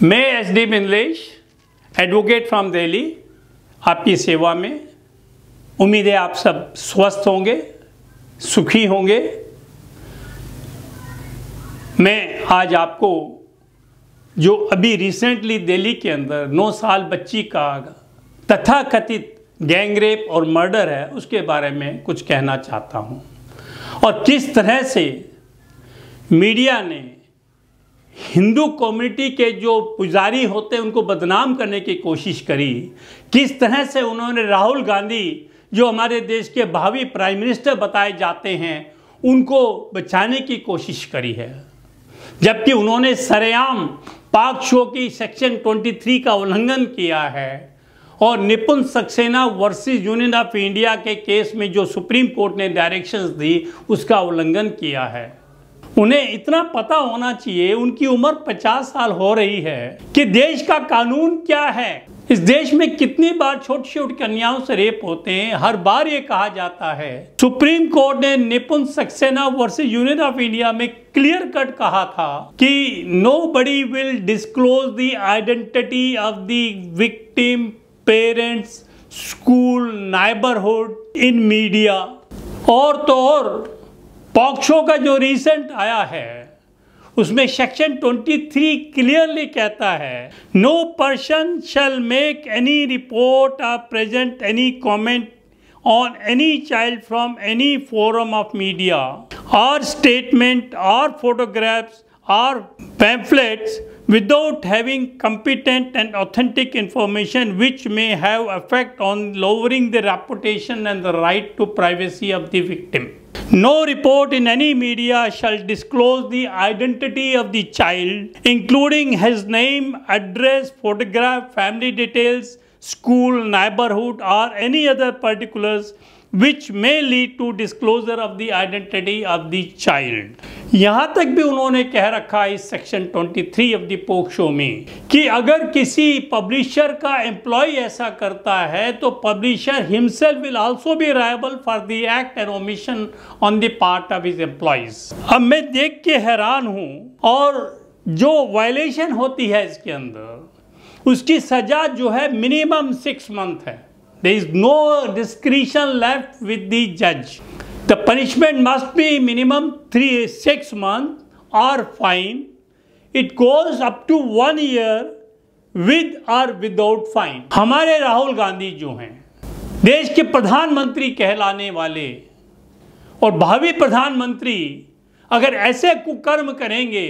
मैं SD मिनलेश, advocate from Delhi, आपकी सेवा में। उम्मीद है आप सब स्वस्थ होंगे, सुखी होंगे। मैं आज आपको जो अभी रिसेंटली दिल्ली के अंदर 9 साल बच्ची का तथाकथित गैंगरेप और मर्डर है उसके बारे में कुछ कहना चाहता हूं, और किस तरह से मीडिया ने हिंदू कम्युनिटी के जो पुजारी होते हैं उनको बदनाम करने की कोशिश करी। किस तरह से उन्होंने राहुल गांधी जो हमारे देश के भावी प्राइम मिनिस्टर बताए जाते हैं उनको बचाने की कोशिश करी है, जबकि उन्होंने सरेआम पाक शो की सेक्शन 23 का उल्लंघन किया है और निपुण Saxena versus Union of India के केस में जो सुप्रीम कोर्ट ने डायरेक्शंस दी उसका उल्लंघन किया है। उन्हें इतना पता होना चाहिए, उनकी उम्र 50 साल हो रही है, कि देश का कानून क्या है। इस देश में कितनी बार छोटी छोटी कन्याओं से रेप होते हैं। हर बार ये कहा जाता है, सुप्रीम कोर्ट ने निपुण Saxena versus Union of India में क्लियर कट कहा था कि nobody will disclose the identity of the victim, parents, school, neighbourhood in media. और तो और पॉक्सो का जो रिसेंट आया है उसमें सेक्शन 23 क्लियरली कहता है, no person shall make any report or present any comment on any child from any forum of media or statement or photographs or pamphlets without having competent and authentic information which may have effect on lowering the reputation and the right to privacy of the victim. No report in any media shall disclose the identity of the child, including his name, address, photograph, family details, school, neighborhood, or any other particulars which may lead to disclosure of the identity of the child. यहाँ तक भी उन्होंने कह रखा है इस section 23 of the POCSO में कि अगर किसी पब्लिशर का एम्प्लॉय ऐसा करता है तो publisher himself will also be liable for the act and omission on the part of his employees. अब मैं देख के हैरान हूँ, और जो वायलेशन होती है इसके अंदर उसकी सजा जो है मिनिमम 6 मंथ है। There is no discretion left with the judge. The punishment must be minimum 6 months or fine. It goes up to 1 year with or without fine. हमारे राहुल गांधी जो हैं देश के प्रधानमंत्री कहलाने वाले और भावी प्रधानमंत्री अगर ऐसे कुकर्म करेंगे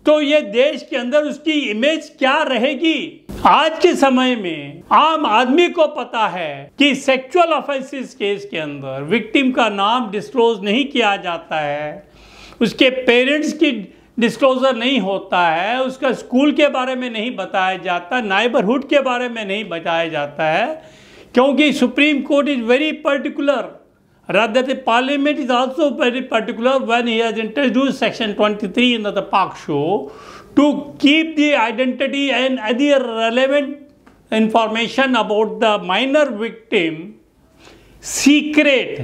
तो ये देश के अंदर उसकी इमेज क्या रहेगी। आज के समय में आम आदमी को पता है कि सेक्सुअल ऑफेंसेस केस के अंदर विक्टिम का नाम डिस्क्लोज नहीं किया जाता है, उसके पेरेंट्स की डिस्क्लोजर नहीं होता है, उसका स्कूल के बारे में नहीं बताया जाता, नेबरहुड के बारे में नहीं बताया जाता है, क्योंकि supreme court is very particular. Rather, the Parliament is also very particular when he has introduced Section 23 in the POCSO to keep the identity and other relevant information about the minor victim secret.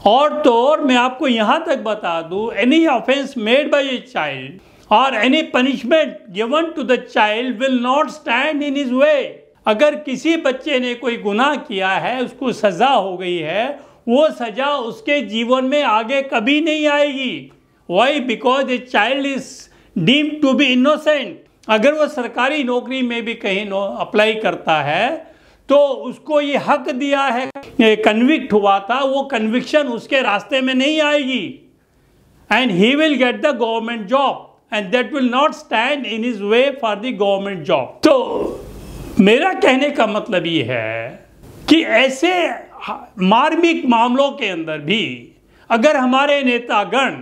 और तो और मैं आपको यहाँ तक बता दूँ, any offence made by a child or any punishment given to the child will not stand in his way. अगर किसी बच्चे ने कोई गुनाह किया है, उसको सज़ा हो गई है, वो सजा उसके जीवन में आगे कभी नहीं आएगी। Why? Because a child is deemed to be innocent. अगर वो सरकारी नौकरी में भी कहीं अप्लाई करता है तो उसको ये हक दिया है, कन्विक्ट हुआ था, वो कन्विक्शन उसके रास्ते में नहीं आएगी, and he will get the government job and that will not stand in his way for the government job. तो मेरा कहने का मतलब ये है कि ऐसे मार्मिक मामलों के अंदर भी अगर हमारे नेतागण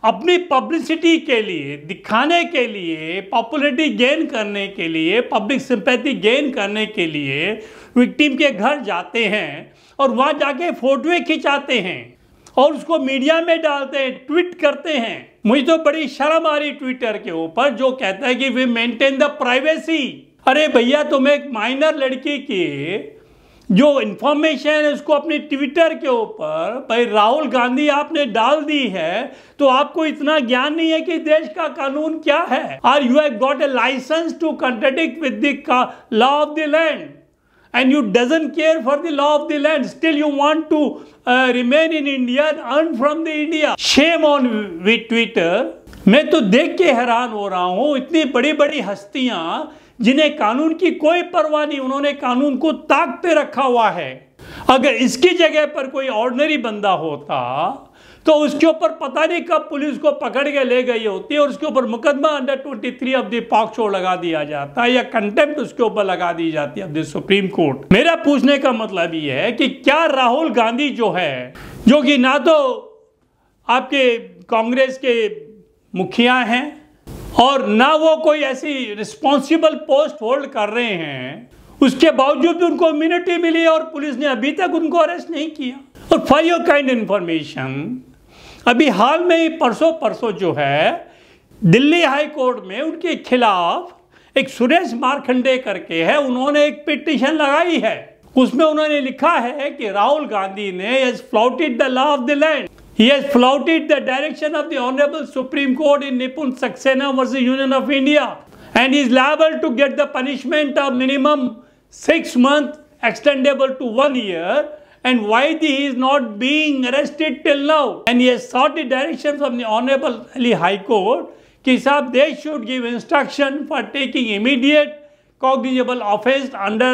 अपनी पब्लिसिटी के लिए, दिखाने के लिए, पॉपुलैरिटी गेन करने के लिए, पब्लिक सिंपैथी गेन करने के लिए विक्टिम के घर जाते हैं और वहाँ जाके फोटोएं खिंचाते हैं और उसको मीडिया में डालते हैं, ट्वीट करते हैं। मुझे तो बड़ी शर्म आ रही ट्विटर के ऊपर जो कहता है कि वी मेंटेन द प्राइवेसी। अरे भैया, तुम एक माइनर लड़की की जो इंफॉर्मेशन है उसको अपने ट्विटर के ऊपर भाई राहुल गांधी आपने डाल दी है, तो आपको इतना ज्ञान नहीं है कि देश का कानून क्या है। और you have got a licence to contradict with the law of the land and you doesn't care for the law of the land, still you want to remain in India and earn from the India. Shame on with Twitter. मैं तो देख के हैरान हो रहा हूँ, इतनी बड़ी बड़ी हस्तियां जिन्हें कानून की कोई परवाह नहीं, उन्होंने कानून को ताक पे रखा हुआ है। अगर इसकी जगह पर कोई ऑर्डिनरी बंदा होता तो उसके ऊपर पता नहीं कब पुलिस को पकड़ के ले गई होती और उसके ऊपर मुकदमा अंडर 23 ऑफ द पॉक्सो लगा दिया जाता है या कंटेम्प्ट उसके ऊपर लगा दी जाती है ऑफ द सुप्रीम कोर्ट। मेरा पूछने का मतलब ये है कि क्या राहुल गांधी जो है, जो कि ना तो आपके कांग्रेस के मुखिया हैं और ना वो कोई ऐसी रिस्पॉन्सिबल पोस्ट होल्ड कर रहे हैं, उसके बावजूद भी उनको इम्यूनिटी मिली और पुलिस ने अभी तक उनको अरेस्ट नहीं किया। और फॉर योर काइंड इन्फॉर्मेशन, अभी हाल में ही परसों जो है दिल्ली हाई कोर्ट में उनके खिलाफ एक सुरेश मारखंडे करके है, उन्होंने एक पिटीशन लगाई है। उसमें उन्होंने लिखा है कि राहुल गांधी ने has flouted the law of the land, he has flouted the direction of the honourable Supreme Court in Nipun Saxena versus Union of India and is liable to get the punishment of minimum 6 months extendable to 1 year, and why he is not being arrested till now, and he has sought the direction from the Honorable Delhi High Court कि साहब they should give instruction for taking immediate cognizable offense under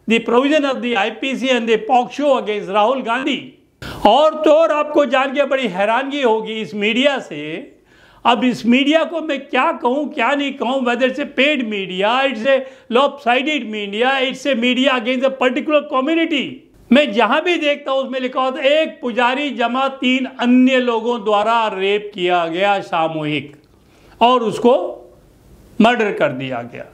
the provision of the IPC and the POCSO against Rahul Gandhi। और तो और आपको जान के बड़ी हैरानगी होगी इस मीडिया से। अब इस मीडिया को मैं क्या कहूँ क्या नहीं कहूँ, whether it's a paid media, it's a lopsided media, it's a media against a particular community. मैं जहां भी देखता हूं उसमें लिखा होता है एक पुजारी जमा 3 अन्य लोगों द्वारा रेप किया गया सामूहिक और उसको मर्डर कर दिया गया।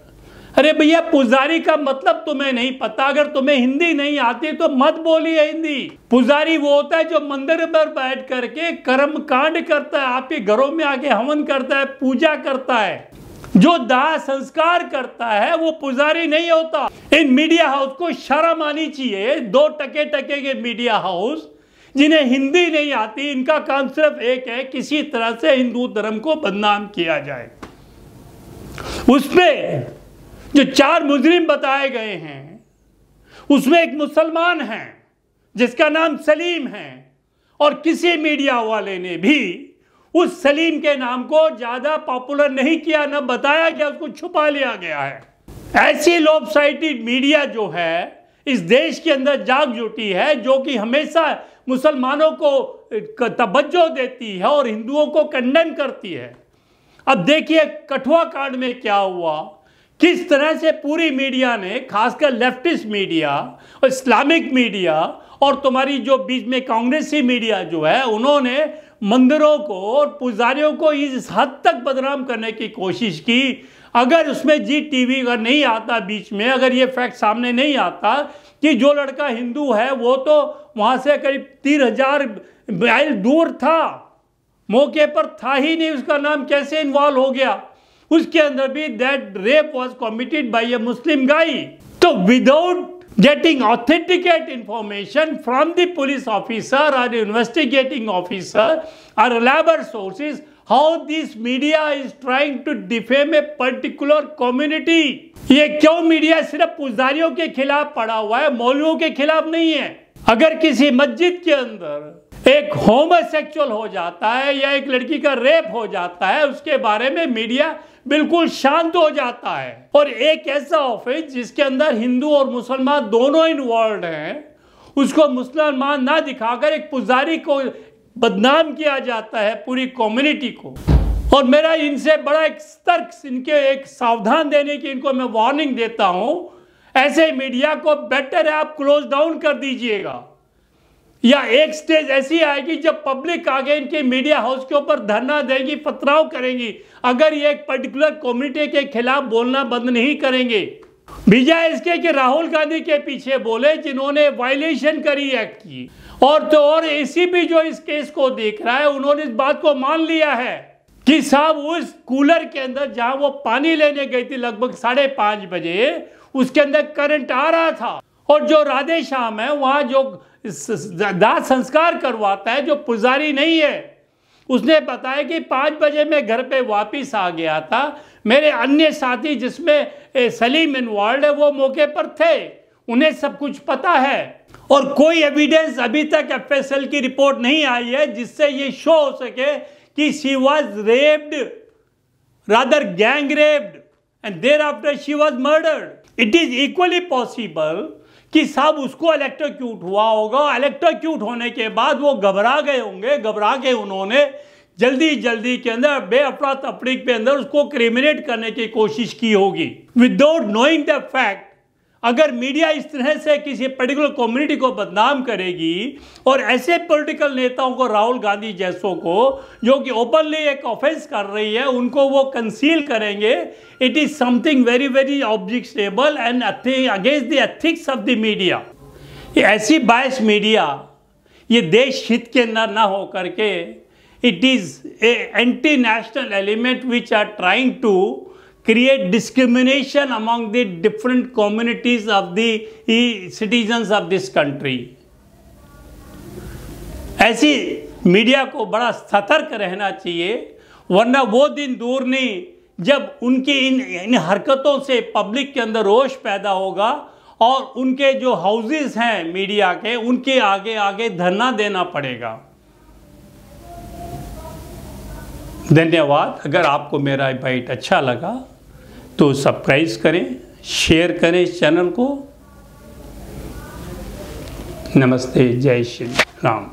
अरे भैया, पुजारी का मतलब तुम्हें नहीं पता, अगर तुम्हें हिंदी नहीं आती तो मत बोलिए हिंदी। पुजारी वो होता है जो मंदिर पर बैठ करके कर्म कांड करता है, आपके घरों में आके हवन करता है, पूजा करता है। जो दाह संस्कार करता है वो पुजारी नहीं होता। इन मीडिया हाउस को शर्म आनी चाहिए। 2 टके के मीडिया हाउस जिन्हें हिंदी नहीं आती, इनका काम सिर्फ एक है, किसी तरह से हिंदू धर्म को बदनाम किया जाए। उसमें जो 4 मुजरिम बताए गए हैं उसमें एक मुसलमान है जिसका नाम सलीम है, और किसी मीडिया वाले ने भी उस सलीम के नाम को ज्यादा पॉपुलर नहीं किया, न बताया गया, उसको छुपा लिया गया है। ऐसी लॉपसाइडेड मीडिया जो है इस देश के अंदर जाग जुटी है, जो कि हमेशा मुसलमानों को तवज्जो देती है और हिंदुओं को कंडेम करती है। अब देखिए कठुआ कांड में क्या हुआ, किस तरह से पूरी मीडिया ने, खासकर लेफ्टिस्ट मीडिया और इस्लामिक मीडिया और तुम्हारी जो बीच में कांग्रेसी मीडिया जो है, उन्होंने मंदिरों को और पुजारियों को इस हद तक बदनाम करने की कोशिश की। अगर उसमें जी टीवी अगर नहीं आता बीच में, अगर ये फैक्ट सामने नहीं आता कि जो लड़का हिंदू है वो तो वहाँ से करीब 3000 माइल दूर था, मौके पर था ही नहीं, उसका नाम कैसे इन्वॉल्व हो गया। उसके अंदर भी that rape was committed by a Muslim guy. तो without getting authenticate information from the police officer or investigating officer or reliable sources, how this media is trying to defame a particular community। ये क्यों media सिर्फ पुजारियों के खिलाफ पड़ा हुआ है, मौलवियों के खिलाफ नहीं है। अगर किसी मस्जिद के अंदर एक होमोसेक्सुअल हो जाता है या एक लड़की का रेप हो जाता है, उसके बारे में मीडिया बिल्कुल शांत हो जाता है। और एक ऐसा ऑफिस जिसके अंदर हिंदू और मुसलमान दोनों इन्वॉल्व हैं, उसको मुसलमान ना दिखाकर एक पुजारी को बदनाम किया जाता है, पूरी कम्युनिटी को। और मेरा इनसे बड़ा एक सतर्क, इनके एक सावधान देने की इनको मैं वार्निंग देता हूं, ऐसे मीडिया को बेटर है आप क्लोज डाउन कर दीजिएगा, या एक स्टेज ऐसी आएगी जब पब्लिक आगे इनके मीडिया हाउस के ऊपर धरना देगी, पथराव करेंगी, अगर ये एक पर्टिकुलर कम्युनिटी के खिलाफ बोलना बंद नहीं करेंगे। बजाय इसके कि राहुल गांधी के पीछे बोले जिन्होंने वायलेशन करी एक्ट की, और तो और एसीपी जो इस केस को देख रहा है, उन्होंने इस बात को मान लिया है कि साहब उस कूलर के अंदर जहां वो पानी लेने गई थी लगभग 5:30 बजे, उसके अंदर करंट आ रहा था और जो राधे श्याम है वहाँ जो दाह संस्कार करवाता है, जो पुजारी नहीं है, उसने बताया कि 5 बजे मैं घर पे वापस आ गया था। मेरे अन्य साथी जिसमें सलीम इन्वॉल्व है वो मौके पर थे, उन्हें सब कुछ पता है। और कोई एविडेंस अभी तक एफएसएल की रिपोर्ट नहीं आई है जिससे ये शो हो सके कि she was raped, rather gang raped, and thereafter she was murdered. It is equally possible कि साहब उसको इलेक्ट्रोक्यूट हुआ होगा, इलेक्ट्रोक्यूट होने के बाद वो घबरा गए होंगे, घबरा के उन्होंने जल्दी के अंदर बेअफरा तफरीक के अंदर उसको क्रिमिनेट करने की कोशिश की होगी विदाउट नोइंग द फैक्ट। अगर मीडिया इस तरह से किसी पर्टिकुलर कम्युनिटी को बदनाम करेगी और ऐसे पॉलिटिकल नेताओं को, राहुल गांधी जैसों को, जो कि ओपनली एक ऑफेंस कर रही है, उनको वो कंसील करेंगे, it is something very very objectionable and against the ethics of the media. ऐसी बायस मीडिया ये देश हित के अंदर ना हो करके it is a anti national element which are trying to create discrimination among the different communities of the citizens of this country। ऐसी मीडिया को बड़ा सतर्क रहना चाहिए, वरना वो दिन दूर नहीं जब उनकी इन हरकतों से पब्लिक के अंदर रोष पैदा होगा और उनके जो हाउसेस हैं मीडिया के, उनके आगे आगे धरना देना पड़ेगा। धन्यवाद। अगर आपको मेरा बाइट अच्छा लगा तो सब्सक्राइब करें, शेयर करें इस चैनल को। नमस्ते, जय श्री राम।